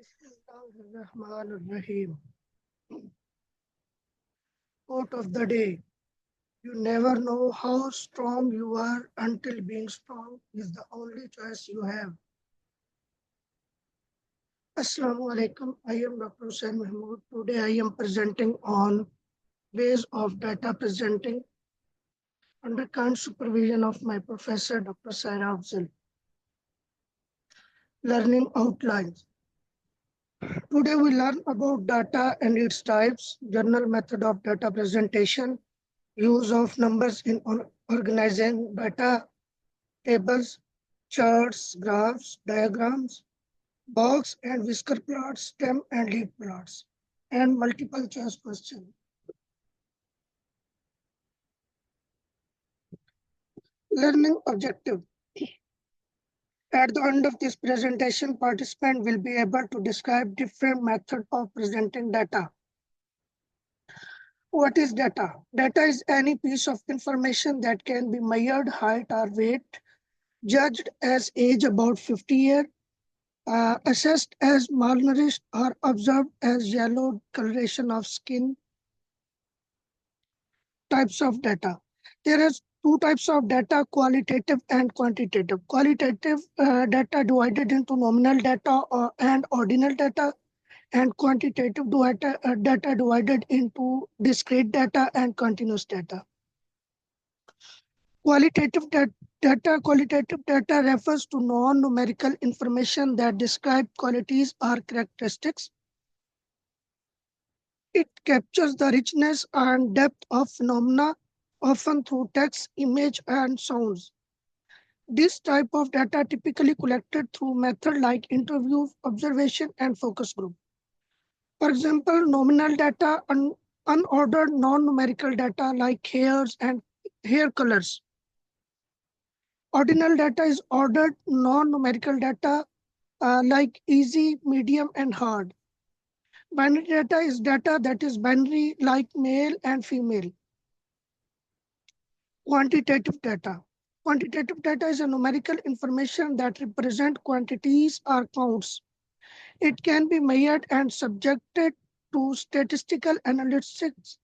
Bismillahirrahmanirrahim. Quote of the day. You never know how strong you are until being strong is the only choice you have. Assalamu alaikum. I am Dr. Hussain Mahmood. Today I am presenting on ways of data presenting under kind supervision of my professor Dr. Saira Afzal. Learning outlines. Today we learn about data and its types, general method of data presentation, use of numbers in organizing data, tables, charts, graphs, diagrams, box and whisker plots, stem and leaf plots, and multiple choice question. Learning objective. At the end of this presentation, participant will be able to describe different methods of presenting data. What is data? Data is any piece of information that can be measured, height or weight, judged as age about 50 years, assessed as malnourished or observed as yellow coloration of skin. Types of data. There is two types of data, qualitative and quantitative. Qualitative data divided into nominal data and ordinal data, and quantitative data divided into discrete data and continuous data. Qualitative data refers to non-numerical information that describe qualities or characteristics. It captures the richness and depth of phenomena, often through text, image, and sounds. This type of data typically collected through methods like interview, observation, and focus group. For example, nominal data, unordered non-numerical data like hairs and hair colors. Ordinal data is ordered non-numerical data like easy, medium, and hard. Binary data is data that is binary like male and female. Quantitative data. Quantitative data is a numerical information that represent quantities or counts. It can be measured and subjected to statistical analysis.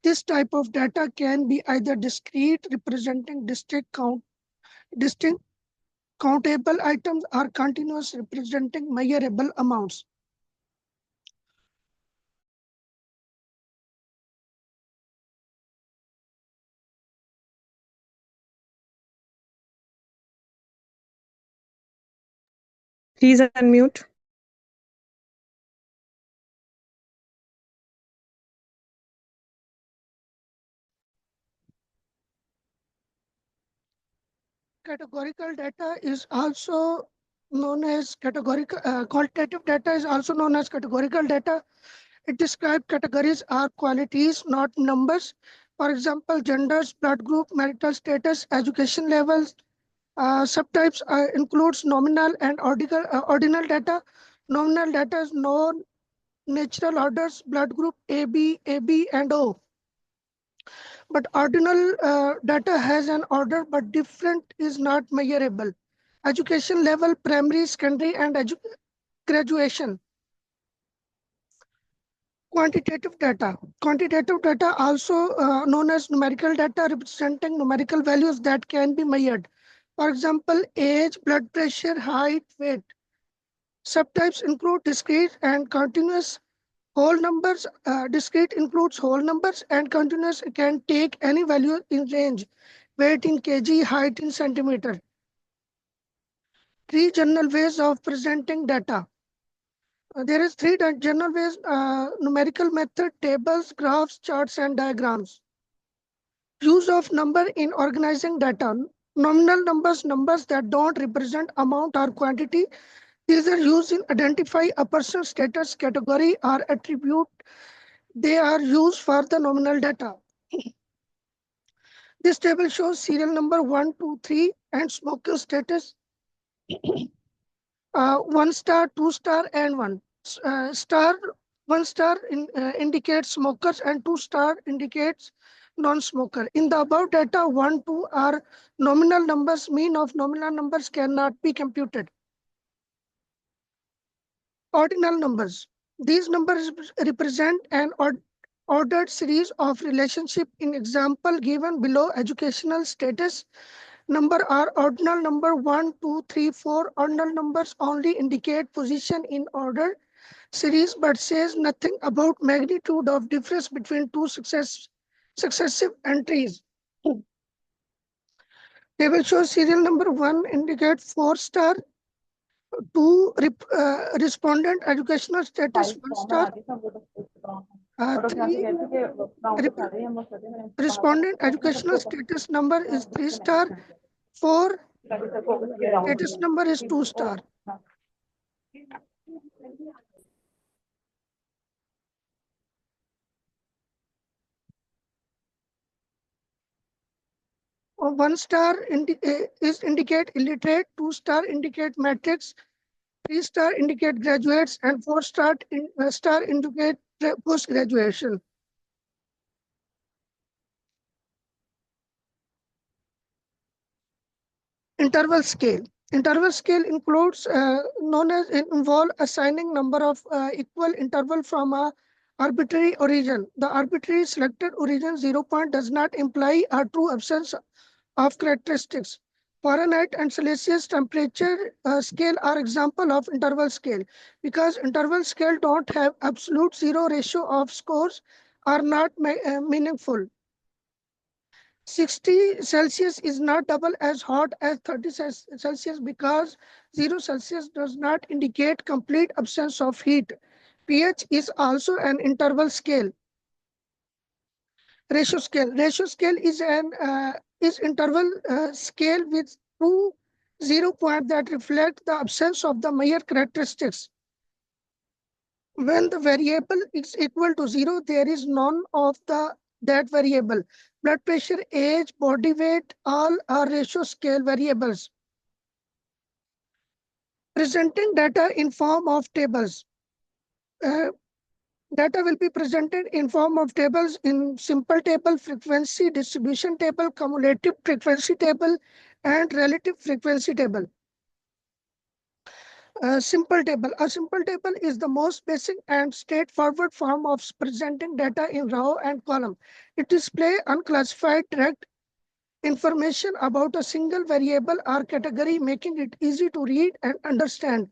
This type of data can be either discrete, representing distinct countable items, or continuous, representing measurable amounts. Please unmute. Categorical data is also known as qualitative data is also known as categorical data. It describes categories or qualities, not numbers. For example, genders, blood group, marital status, education levels. Subtypes includes nominal and ordinal data. Nominal data is known natural orders, blood group AB, AB, and O. But ordinal data has an order, but different is not measurable. Education level, primary, secondary, and graduation. Quantitative data. Quantitative data, also known as numerical data, representing numerical values that can be measured. For example, age, blood pressure, height, weight. Subtypes include discrete and continuous. Whole numbers, discrete includes whole numbers, and continuous can take any value in range, weight in kg, height in centimeter. Three general ways of presenting data. There is three general ways, numerical method, tables, graphs, charts, and diagrams. Use of number in organizing data. Nominal numbers, numbers that don't represent amount or quantity. These are used in identify a person's status, category, or attribute. They are used for the nominal data. This table shows serial number 1, 2, 3 and smoker status. 1 star, 2 star, and 1 star. 1 star indicates smokers and 2 star indicates non-smoker. In the above data, 1, 2 are nominal numbers. Mean of nominal numbers cannot be computed. Ordinal numbers. These numbers represent an ordered series of relationship. In example given below, educational status number are ordinal number 1, 2, 3, 4. Ordinal numbers only indicate position in order series but says nothing about magnitude of difference between two successive entries. Table shows serial number 1 indicate 4-star, 2 respondent educational status 1-star, 3 respondent educational status number is 3-star, 4 status number is 2-star. Or 1-star is indicate illiterate, 2-star indicate matrix, 3-star indicate graduates, and 4-star star indicate post graduation. Interval scale. Interval scale includes involve assigning number of equal interval from a arbitrary origin. The arbitrary selected origin 0 point does not imply a true absence of characteristics. Fahrenheit and Celsius temperature scale are example of interval scale. Because interval scale don't have absolute zero ratio of scores are not meaningful. 60 Celsius is not double as hot as 30 Celsius because 0 Celsius does not indicate complete absence of heat. pH is also an interval scale. Ratio scale. Ratio scale is an interval scale with two 0 points that reflect the absence of the mere characteristics. When the variable is equal to 0, there is none of that variable. Blood pressure, age, body weight, all are ratio scale variables. Presenting data in form of tables. Data will be presented in form of tables in simple table, frequency distribution table, cumulative frequency table, and relative frequency table. Simple table. A simple table is the most basic and straightforward form of presenting data in row and column. It displays unclassified direct information about a single variable or category, making it easy to read and understand.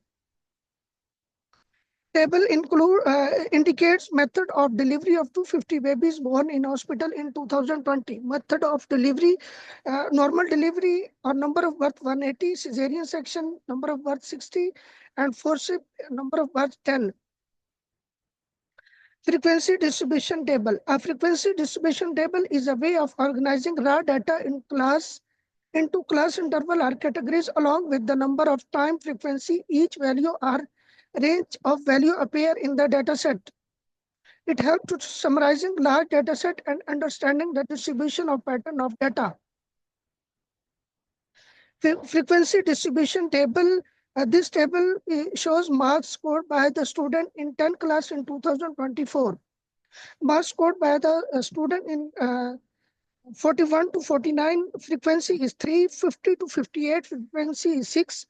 Table indicates method of delivery of 250 babies born in hospital in 2020. Method of delivery, normal delivery or number of birth 180, cesarean section number of birth 60, and forceps number of birth 10. Frequency distribution table. A frequency distribution table is a way of organizing raw data into class interval or categories along with the number of time frequency each value or range of value appear in the data set. It helps to summarizing large data set and understanding the distribution of pattern of data. Frequency distribution table. This table shows marks scored by the student in 10th class in 2024. Marks scored by the student in 41 to 49 frequency is 3, 50 to 58 frequency is 6,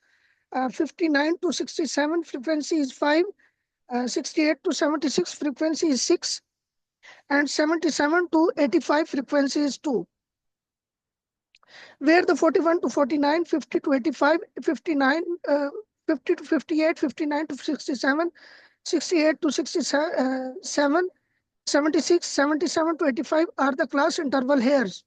59 to 67 frequency is 5, 68 to 76 frequency is 6, and 77 to 85 frequency is 2. Where the 41 to 49, 50 to 85, 59, 50 to 58, 59 to 67, 68 to 67, 76, 77 to 85 are the class interval hairs.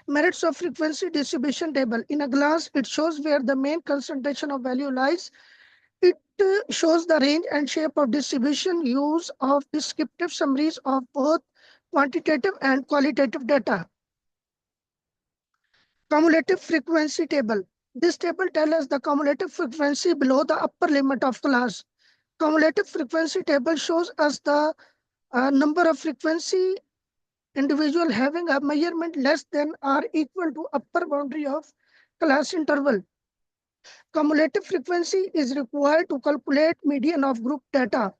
Merits of frequency distribution table. In a class, it shows where the main concentration of value lies. It shows the range and shape of distribution, use of descriptive summaries of both quantitative and qualitative data. Cumulative frequency table. This table tells us the cumulative frequency below the upper limit of class. Cumulative frequency table shows us the number of frequency individual having a measurement less than or equal to upper boundary of class interval. Cumulative frequency is required to calculate median of group data.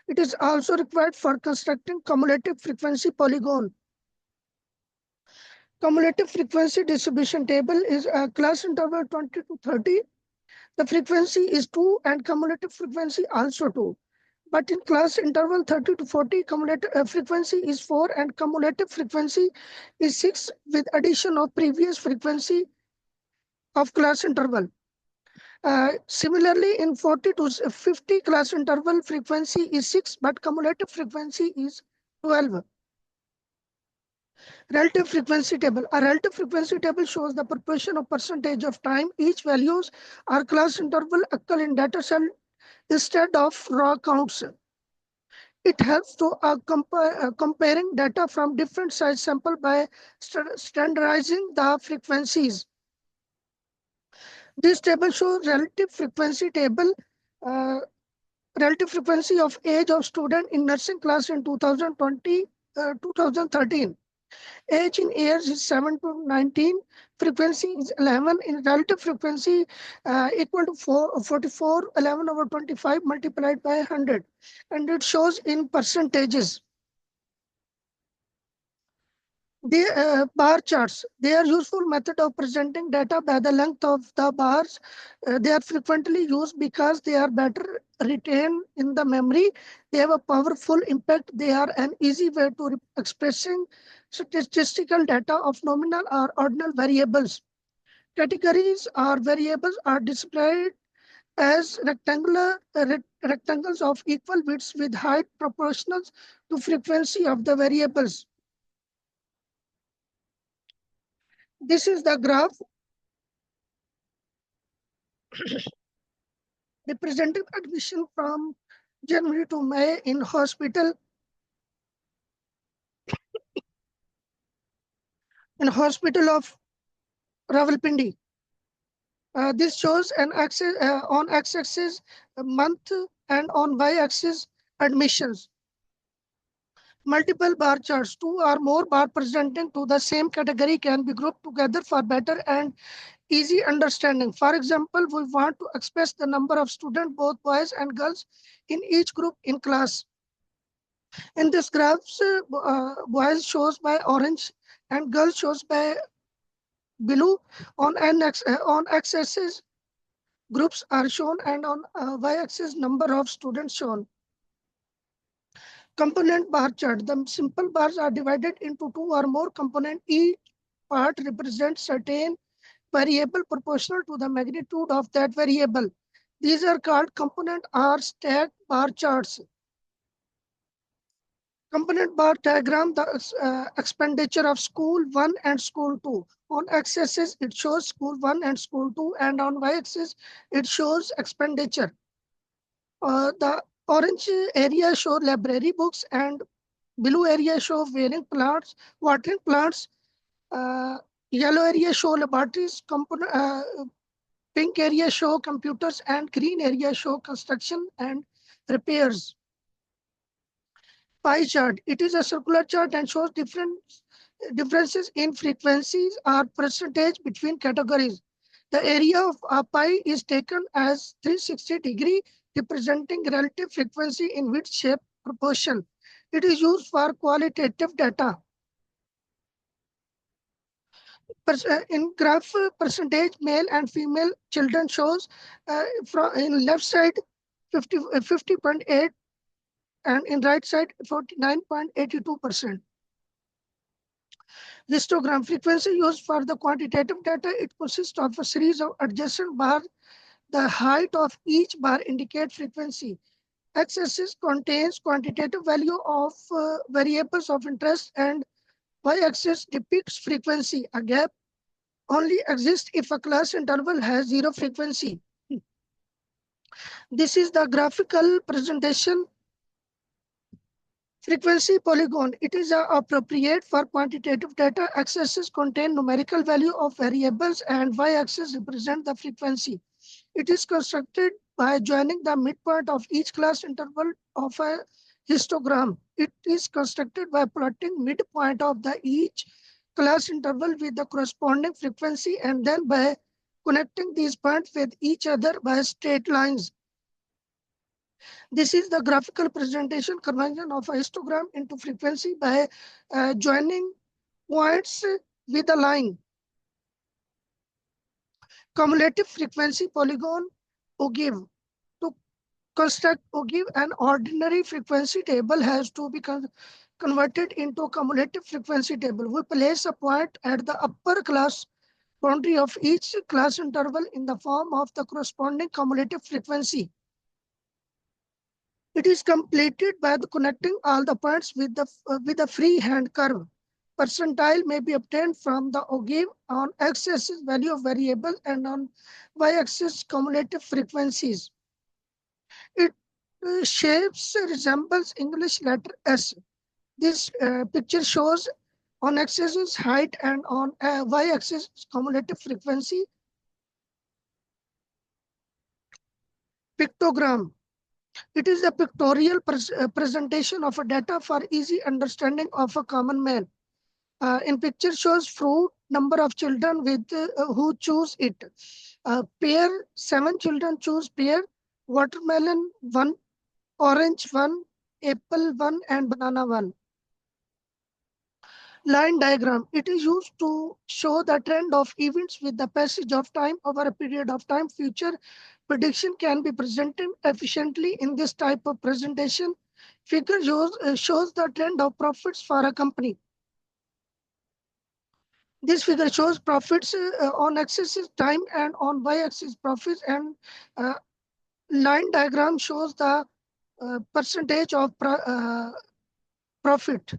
It is also required for constructing cumulative frequency polygon. Cumulative frequency distribution table is a class interval 20 to 30. The frequency is 2 and cumulative frequency also 2. But in class interval 30 to 40, cumulative frequency is 4 and cumulative frequency is 6 with addition of previous frequency of class interval. Similarly, in 40 to 50 class interval, frequency is 6, but cumulative frequency is 12. Relative frequency table. A relative frequency table shows the proportion of percentage of time each values or class interval occur in data set instead of raw counts. It helps to comparing data from different size sample by standardizing the frequencies. This table shows relative frequency table, relative frequency of age of student in nursing class in 2013. Age in years is 7 to 19. Frequency is 11. In relative frequency equal to 44, 11 over 25 multiplied by 100. And it shows in percentages. The bar charts, they are useful method of presenting data by the length of the bars. They are frequently used because they are better retained in the memory. They have a powerful impact. They are an easy way to expressing statistical data of nominal or ordinal variables. Categories or variables are displayed as rectangles of equal widths with height proportional to frequency of the variables. This is the graph representing admission from January to May in hospital of Rawalpindi. This shows an axis on x-axis month and on y-axis admissions. Multiple bar charts, 2 or more bar presenting to the same category can be grouped together for better and easy understanding. For example, we want to express the number of students, both boys and girls, in each group in class. In this graph, boys shows by orange and girls shows by blue. On x-axis, groups are shown, and on y-axis, number of students shown. Component bar chart. The simple bars are divided into 2 or more components. Each part represents certain variable proportional to the magnitude of that variable. These are called component or stacked bar charts. Component bar diagram, the expenditure of school 1 and school 2. On x-axis, it shows school 1 and school 2, and on y-axis, it shows expenditure. The orange area show library books, and blue area show watering plants. Yellow area show laboratories. Pink area show computers, and green area show construction and repairs. Pie chart. It is a circular chart and shows differences in frequencies or percentage between categories. The area of a pie is taken as 360 degree, representing relative frequency in width, shape, proportion. It is used for qualitative data. In graph percentage, male and female children shows from in left side 50.8 and in right side 49.82%. Histogram frequency used for the quantitative data. It consists of a series of adjacent bars. The height of each bar indicates frequency. X-axis contains quantitative value of variables of interest, and y-axis depicts frequency. A gap only exists if a class interval has zero frequency. This is the graphical presentation. Frequency polygon. It is appropriate for quantitative data. X-axis contain numerical value of variables, and y-axis represent the frequency. It is constructed by joining the midpoint of each class interval of a histogram. It is constructed by plotting midpoint of each class interval with the corresponding frequency, and then by connecting these points with each other by straight lines. This is the graphical presentation conversion of a histogram into frequency by joining points with a line. Cumulative frequency polygon. ogive. To construct ogive, an ordinary frequency table has to be converted into a cumulative frequency table. We place a point at the upper class boundary of each class interval in the form of the corresponding cumulative frequency. It is completed by connecting all the points with a freehand curve. Percentile may be obtained from the ogive on x-axis value of variable and on y-axis cumulative frequencies. It shapes resembles English letter S. This picture shows on x-axis height and on y-axis cumulative frequency. Pictogram. It is a pictorial presentation of a data for easy understanding of a common man. In picture shows fruit, number of children with who choose it. Pear, 7 children choose pear. Watermelon 1, orange 1, apple 1, and banana 1. Line diagram. It is used to show the trend of events with the passage of time over a period of time. Future prediction can be presented efficiently in this type of presentation. Figure shows the trend of profits for a company. This figure shows profits on x-axis is time and on y-axis profits, and line diagram shows the percentage of profit.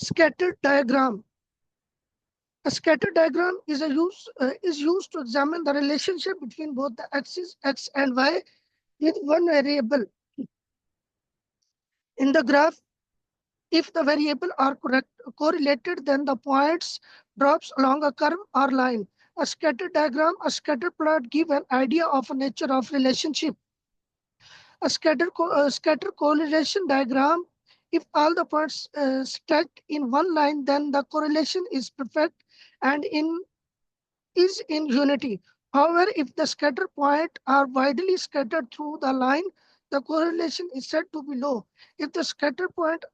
Scattered diagram. A scatter diagram is used to examine the relationship between both the axes x and y with one variable. In the graph, if the variable are correlated, then the points drops along a curve or line. A scatter diagram, a scatter plot give an idea of the nature of relationship. A scatter correlation diagram, if all the points stacked in one line, then the correlation is perfect and is in unity. However, if the scatter points are widely scattered through the line, the correlation is said to be low. If the scatter point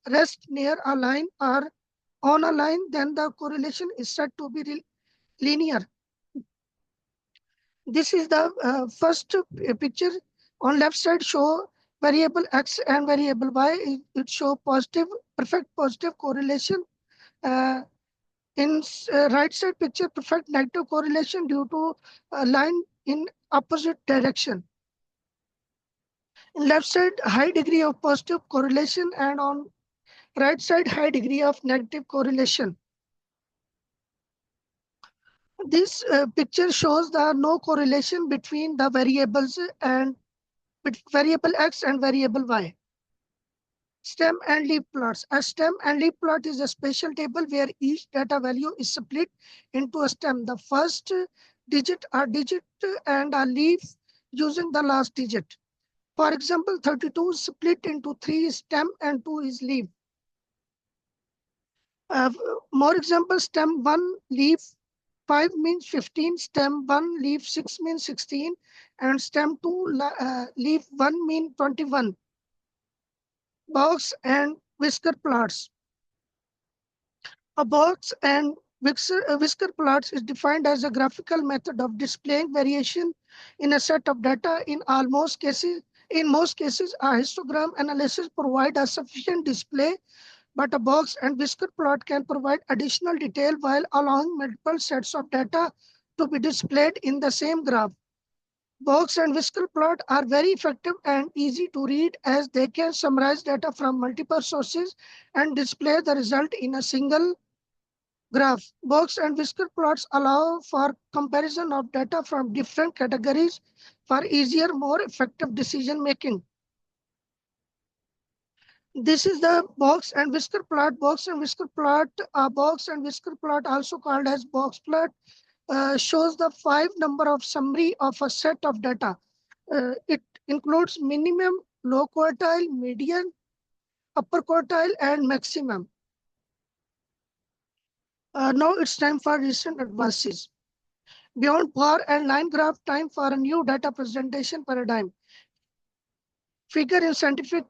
rests near a line or on a line, then the correlation is said to be linear. This is the first picture. On left side show variable x and variable y. It show perfect positive correlation. In right side picture, perfect negative correlation due to a line in opposite direction. In left side, high degree of positive correlation, and on right side, high degree of negative correlation. This picture shows the no correlation between the variables and variable x and variable y. Stem and leaf plots. A stem and leaf plot is a special table where each data value is split into a stem. The first digit and a leaf using the last digit. For example, 32 is split into 3 is stem and 2 is leaf. More examples, stem 1 leaf 5 means 15, stem 1 leaf 6 means 16, and stem 2 leaf 1 means 21. Box and whisker plots. A box and whisker plots is defined as a graphical method of displaying variation in a set of data. In most cases, a histogram analysis provide a sufficient display, but a box and whisker plot can provide additional detail while allowing multiple sets of data to be displayed in the same graph. Box and whisker plot are very effective and easy to read as they can summarize data from multiple sources and display the result in a single graph. Box and whisker plots allow for comparison of data from different categories for easier, more effective decision making. This is the box and whisker plot. Box and whisker plot, also called as box plot, shows the 5 number of summary of a set of data. It includes minimum, low quartile, median, upper quartile, and maximum. Now it's time for recent advances. Beyond bar and line graph, time for a new data presentation paradigm. Figure in scientific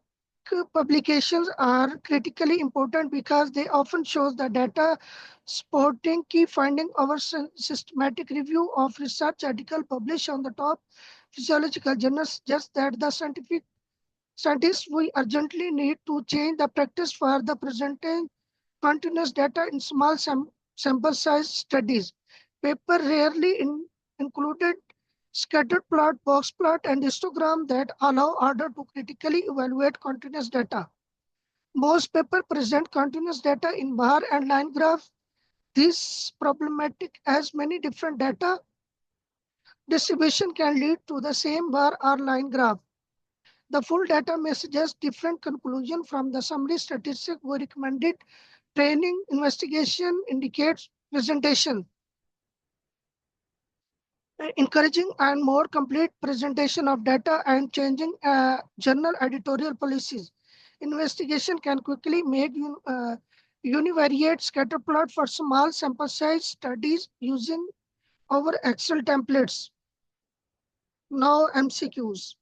publications are critically important because they often show the data supporting key finding. Our systematic review of research article published on the top physiological journals suggests that the scientists we urgently need to change the practice for the presenting continuous data in small sample size studies. Paper rarely included scattered plot, box plot, and histogram that allow order to critically evaluate continuous data. Most papers present continuous data in bar and line graph. This problematic as many different data distribution can lead to the same bar or line graph. The full data may suggest different conclusion from the summary statistic we recommended. Training investigation indicates presentation. Encouraging and more complete presentation of data and changing journal editorial policies. Investigation can quickly make univariate scatter plot for small sample size studies using our Excel templates. Now MCQs.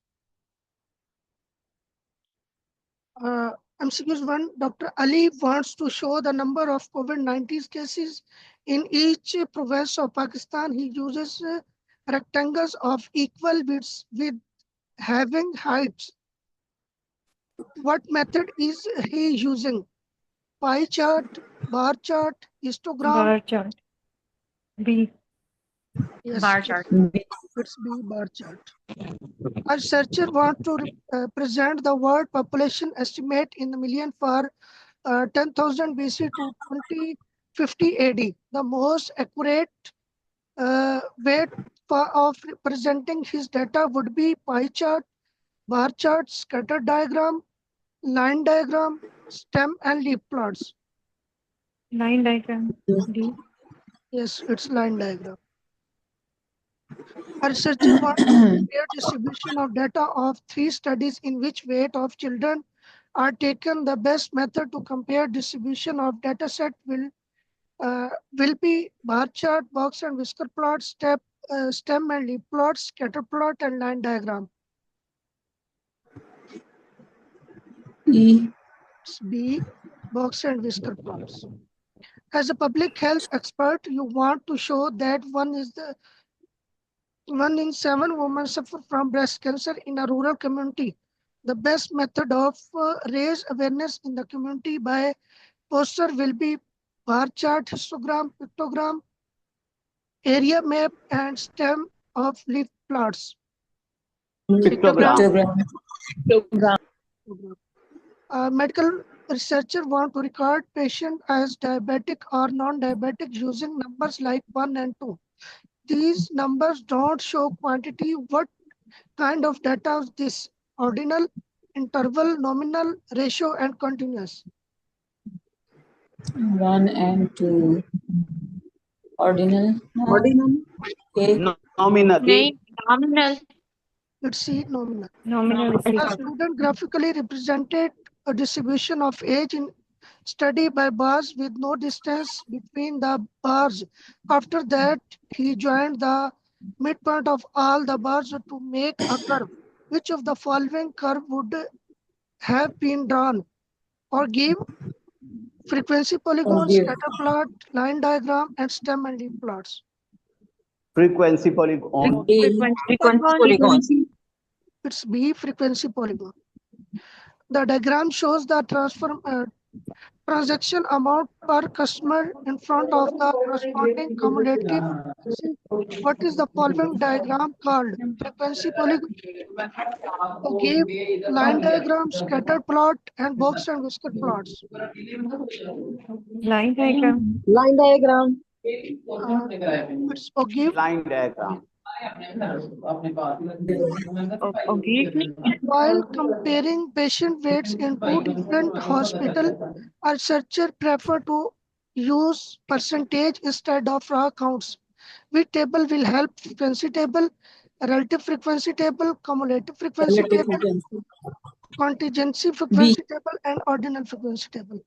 MCQs 1, Dr. Ali wants to show the number of COVID-19 cases in each province of Pakistan. He uses rectangles of equal widths with having heights. What method is he using? Pie chart, bar chart, histogram? Bar chart. B. Yes, Bar chart. It's B, bar chart. A researcher wants to present the world population estimate in a million for 10,000 BC to 2050 AD. The most accurate way of presenting his data would be pie chart, bar chart, scatter diagram, line diagram, stem and leaf plots. Line diagram. D. Yes, it's line diagram. A researcher wants to compare distribution of data of 3 studies in which weight of children are taken. The best method to compare distribution of data set will be bar chart, box and whisker plot, stem and leaf plot, scatter plot, and line diagram. E. It's B, box and whisker plots. As a public health expert, you want to show that 1 in 7 women suffer from breast cancer in a rural community. The best method of raise awareness in the community by poster will be bar chart, histogram, pictogram, area map, and stem of leaf plots. Pictogram. Medical researcher want to record patient as diabetic or non-diabetic using numbers like 1 and 2. These numbers don't show quantity. What kind of data is this? Ordinal, interval, nominal, ratio, and continuous. 1 and 2. Ordinal. Okay. Nominal. Nominal. Let's see nominal. Nominal. A student graphically represented a distribution of age in study by bars with no distance between the bars. After that, he joined the midpoint of all the bars to make a curve. Which of the following curve would have been drawn? Or give frequency polygon, scatter plot, line diagram, and stem and leaf plots. Frequency polygon. Frequency. It's B, frequency polygon. The diagram shows the transaction amount per customer in front of the corresponding cumulative frequency. What is the following diagram called? Frequency polygon. To give line diagram, scatter plot, and box and whisker plots. Line diagram. Line diagram. It's give Line diagram. While comparing patient weights in 2 different hospitals, a researcher prefer to use percentage instead of raw counts. Which table will help? Frequency table, relative frequency table, cumulative frequency table, contingency frequency table, and ordinal frequency table.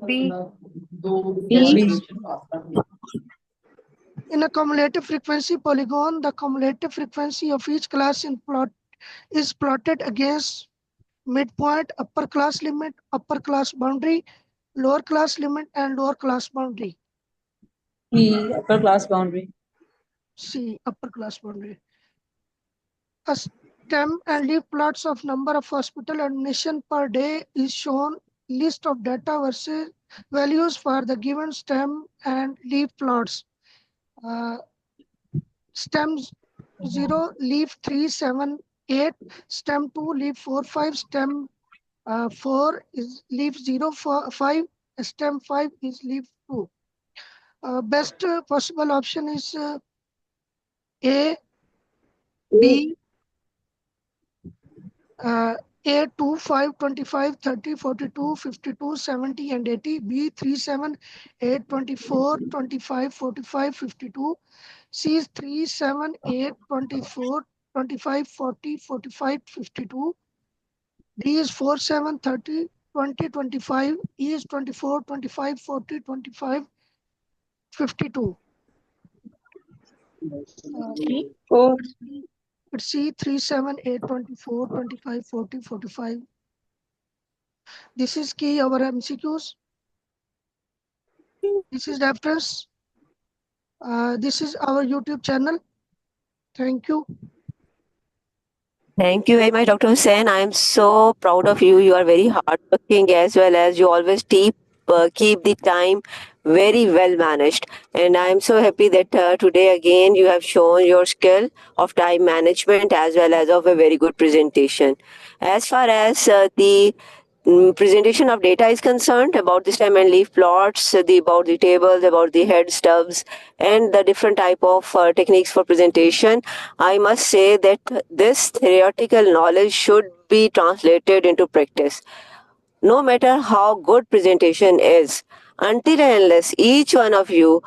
B. Yes. In a cumulative frequency polygon, the cumulative frequency of each class in plot is plotted against midpoint, upper class limit, upper class boundary, lower class limit, and lower class boundary. E, upper class boundary. C, upper class boundary. A stem and leaf plots of number of hospital admission per day is shown. List of data versus values for the given stem and leaf plots. Stems 0, leaf 3, 7, 8, stem 2, leaf 4, 5, stem 4 is leaf 0, 4, 5, stem 5 is leaf 2. Best possible option is A, B, A 2, 5, 25, 30, 42, 52, 70, and 80. B 3, 7, 8, 24, 25, 45, 52. C is 3, 7, 8, 24, 25, 40, 45, 52. D is 4, 7, 30, 20, 25. E is 24, 25, 40, 25, 52. Four. It's C 3, 7, 8, 24, 25, 40, 45. This is key our MCQs. This is reference. This is our YouTube channel. Thank you. Thank you very much, Dr. Hussain. I am so proud of you. You are very hardworking as well as you always keep the time very well managed. And I am so happy that today again you have shown your skill of time management as well as of a very good presentation. As far as the presentation of data is concerned about the stem and leaf plots, about the tables, about the head stubs, and the different type of techniques for presentation, I must say that this theoretical knowledge should be translated into practice. No matter how good presentation is, until and unless each one of you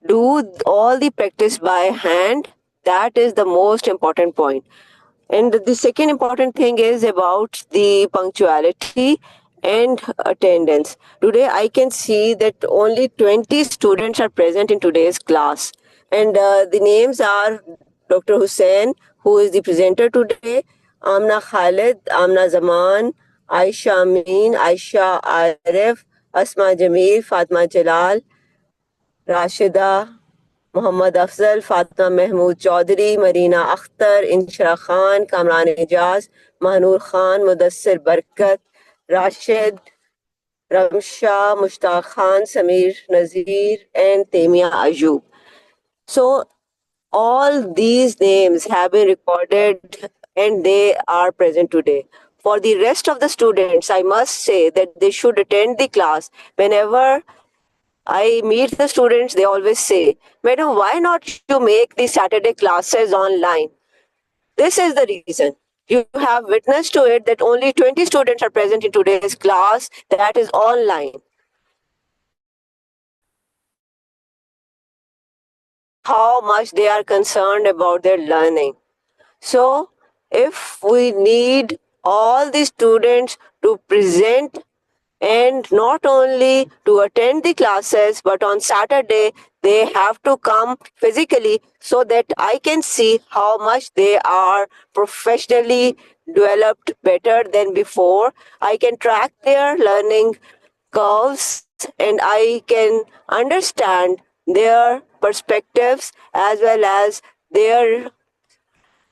do all the practice by hand, that is the most important point. And the second important thing is about the punctuality and attendance. Today I can see that only 20 students are present in today's class. And the names are Dr. Hussain, who is the presenter today, Amna Khalid, Amna Zaman, Aisha Amin, Aisha Arif, Asma Jamil, Fatma Jalal, Rashida, Muhammad Afzal, Fatma Mahmood Chaudhary, Marina Akhtar, Inshra Khan, Kamran Ijaz, Mahnur Khan, Mudassir Barkat, Rashid, Ramsha, Mushtaq Khan, Samir Nazir, and Temia Ajub. So all these names have been recorded and they are present today. For the rest of the students, I must say that they should attend the class. Whenever I meet the students, they always say, Madam, why not you make the Saturday classes online? This is the reason. You have witnessed to it that only 20 students are present in today's class that is online. How much they are concerned about their learning. So, if we need all the students to present and not only to attend the classes, but on Saturday, they have to come physically so that I can see how much they are professionally developed better than before. I can track their learning curves and I can understand their perspectives as well as their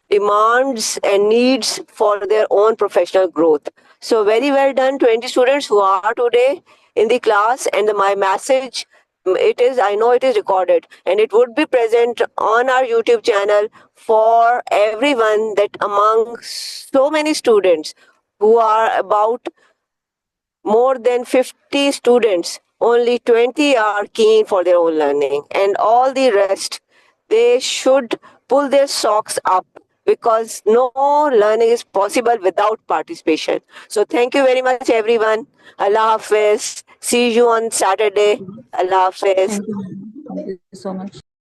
demands and needs for their own professional growth. So very well done, 20 students who are today in the class, and my message, I know it is recorded and it would be present on our YouTube channel for everyone, that among so many students who are about more than 50 students, only 20 are keen for their own learning, and all the rest, they should pull their socks up, because no learning is possible without participation. So thank you very much, everyone. Allah Hafiz. See you on Saturday. Allah Hafiz. Thank you so much.